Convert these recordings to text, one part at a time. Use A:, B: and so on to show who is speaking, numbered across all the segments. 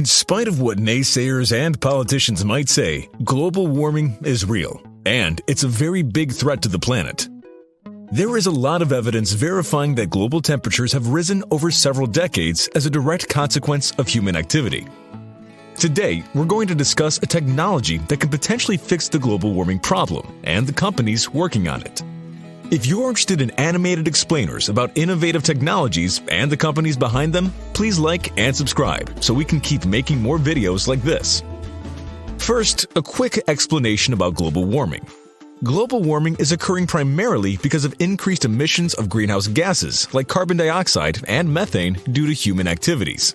A: In spite of what naysayers and politicians might say, global warming is real, and it's a very big threat to the planet. There is a lot of evidence verifying that global temperatures have risen over several decades as a direct consequence of human activity. Today, we're going to discuss a technology that can potentially fix the global warming problem and the companies working on it. If you're interested in animated explainers about innovative technologies and the companies behind them, please like and subscribe so we can keep making more videos like this. First, a quick explanation about global warming. Global warming is occurring primarily because of increased emissions of greenhouse gases like carbon dioxide and methane due to human activities.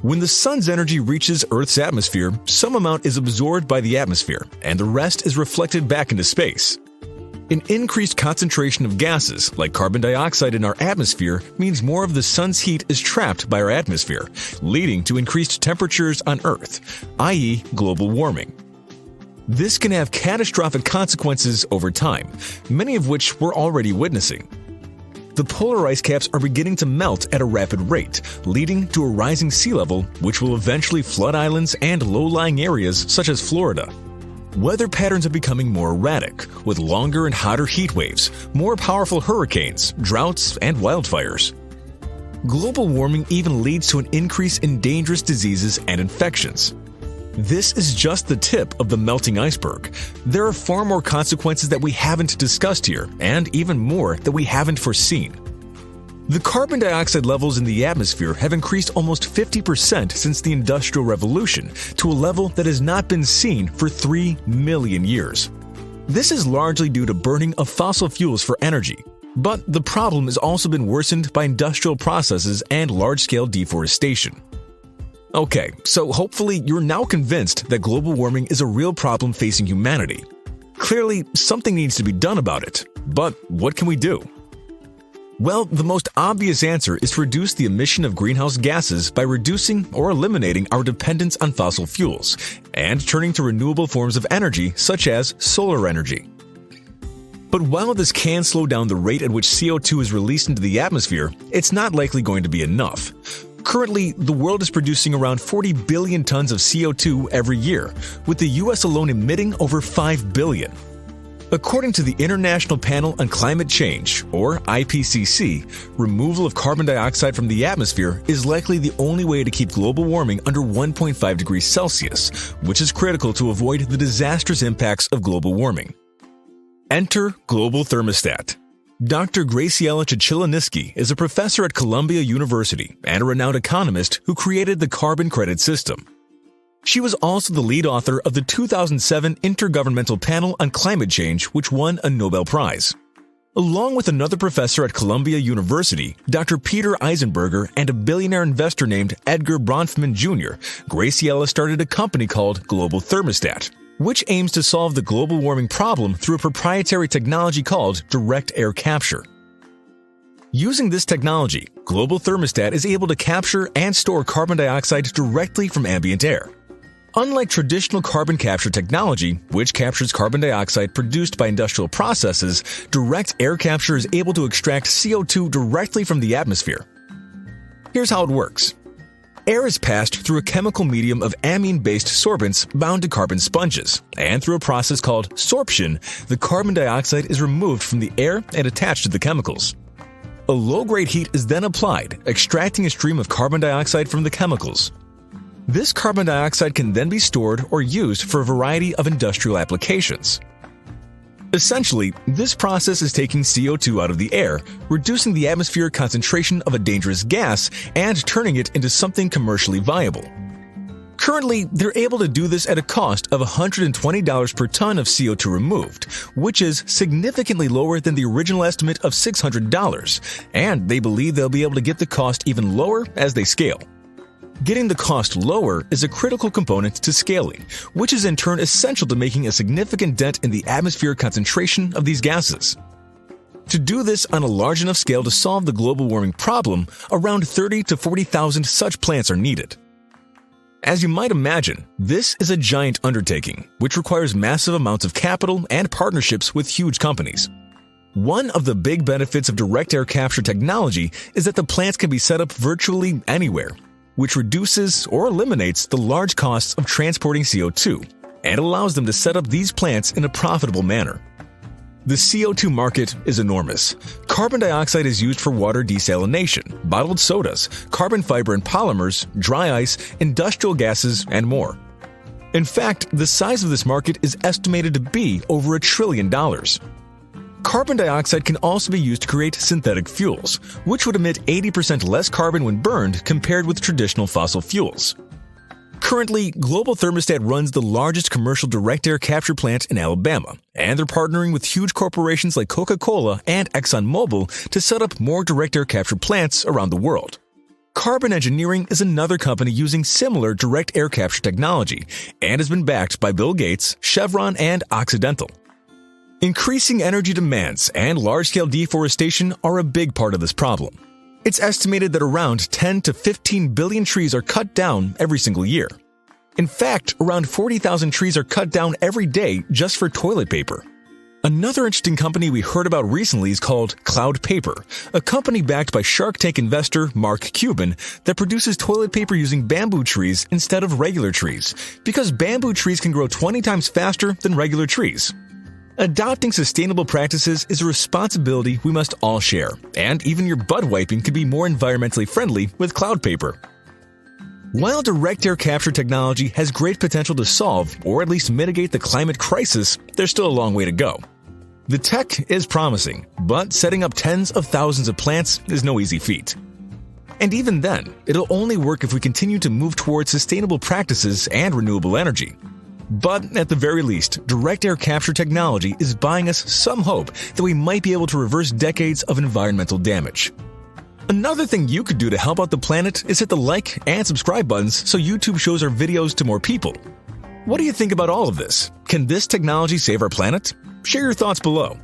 A: When the sun's energy reaches Earth's atmosphere, some amount is absorbed by the atmosphere, and the rest is reflected back into space. An increased concentration of gases, like carbon dioxide in our atmosphere, means more of the sun's heat is trapped by our atmosphere, leading to increased temperatures on Earth, i.e. global warming. This can have catastrophic consequences over time, many of which we're already witnessing. The polar ice caps are beginning to melt at a rapid rate, leading to a rising sea level, which will eventually flood islands and low-lying areas such as Florida. Weather patterns are becoming more erratic, with longer and hotter heat waves, more powerful hurricanes, droughts, and wildfires. Global warming even leads to an increase in dangerous diseases and infections. This is just the tip of the melting iceberg. There are far more consequences that we haven't discussed here, and even more that we haven't foreseen. The carbon dioxide levels in the atmosphere have increased almost 50% since the Industrial Revolution to a level that has not been seen for 3 million years. This is largely due to burning of fossil fuels for energy. But the problem has also been worsened by industrial processes and large-scale deforestation. Okay, so hopefully you're now convinced that global warming is a real problem facing humanity. Clearly, something needs to be done about it. But what can we do? Well, the most obvious answer is to reduce the emission of greenhouse gases by reducing or eliminating our dependence on fossil fuels and turning to renewable forms of energy such as solar energy. But while this can slow down the rate at which CO2 is released into the atmosphere, it's not likely going to be enough. Currently, the world is producing around 40 billion tons of CO2 every year, with the US alone emitting over 5 billion. According to the International Panel on Climate Change, or IPCC, removal of carbon dioxide from the atmosphere is likely the only way to keep global warming under 1.5 degrees Celsius, which is critical to avoid the disastrous impacts of global warming. Enter Global Thermostat. Dr. Graciela Cicillinski is a professor at Columbia University and a renowned economist who created the carbon credit system. She was also the lead author of the 2007 Intergovernmental Panel on Climate Change, which won a Nobel Prize. Along with another professor at Columbia University, Dr. Peter Eisenberger, and a billionaire investor named Edgar Bronfman Jr., Graciela started a company called Global Thermostat, which aims to solve the global warming problem through a proprietary technology called direct air capture. Using this technology, Global Thermostat is able to capture and store carbon dioxide directly from ambient air. Unlike traditional carbon capture technology, which captures carbon dioxide produced by industrial processes, direct air capture is able to extract CO2 directly from the atmosphere. Here's how it works. Air is passed through a chemical medium of amine-based sorbents bound to carbon sponges, and through a process called sorption, the carbon dioxide is removed from the air and attached to the chemicals. A low-grade heat is then applied, extracting a stream of carbon dioxide from the chemicals. This carbon dioxide can then be stored or used for a variety of industrial applications. Essentially, this process is taking CO2 out of the air, reducing the atmospheric concentration of a dangerous gas, and turning it into something commercially viable. Currently, they're able to do this at a cost of $120 per ton of CO2 removed, which is significantly lower than the original estimate of $600, and they believe they'll be able to get the cost even lower as they scale. Getting the cost lower is a critical component to scaling, which is in turn essential to making a significant dent in the atmospheric concentration of these gases. To do this on a large enough scale to solve the global warming problem, around 30 to 40,000 such plants are needed. As you might imagine, this is a giant undertaking, which requires massive amounts of capital and partnerships with huge companies. One of the big benefits of direct air capture technology is that the plants can be set up virtually anywhere. which reduces or eliminates the large costs of transporting CO2 and allows them to set up these plants in a profitable manner. The CO2 market is enormous. Carbon dioxide is used for water desalination, bottled sodas, carbon fiber and polymers, dry ice, industrial gases, and more. In fact, the size of this market is estimated to be over $1 trillion. Carbon dioxide can also be used to create synthetic fuels, which would emit 80% less carbon when burned compared with traditional fossil fuels. Currently, Global Thermostat runs the largest commercial direct air capture plant in Alabama, and they're partnering with huge corporations like Coca-Cola and ExxonMobil to set up more direct air capture plants around the world. Carbon Engineering is another company using similar direct air capture technology and has been backed by Bill Gates, Chevron, and Occidental. Increasing energy demands and large-scale deforestation are a big part of this problem. It's estimated that around 10 to 15 billion trees are cut down every single year. In fact, around 40,000 trees are cut down every day just for toilet paper. Another interesting company we heard about recently is called Cloud Paper, a company backed by Shark Tank investor Mark Cuban that produces toilet paper using bamboo trees instead of regular trees, because bamboo trees can grow 20 times faster than regular trees. Adopting sustainable practices is a responsibility we must all share, and even your butt wiping could be more environmentally friendly with Cloud Paper. While direct air capture technology has great potential to solve or at least mitigate the climate crisis, there's still a long way to go. The tech is promising, but setting up tens of thousands of plants is no easy feat. And even then, it'll only work if we continue to move towards sustainable practices and renewable energy. But at the very least, direct air capture technology is buying us some hope that we might be able to reverse decades of environmental damage. Another thing you could do to help out the planet is hit the like and subscribe buttons so YouTube shows our videos to more people. What do you think about all of this? Can this technology save our planet? Share your thoughts below.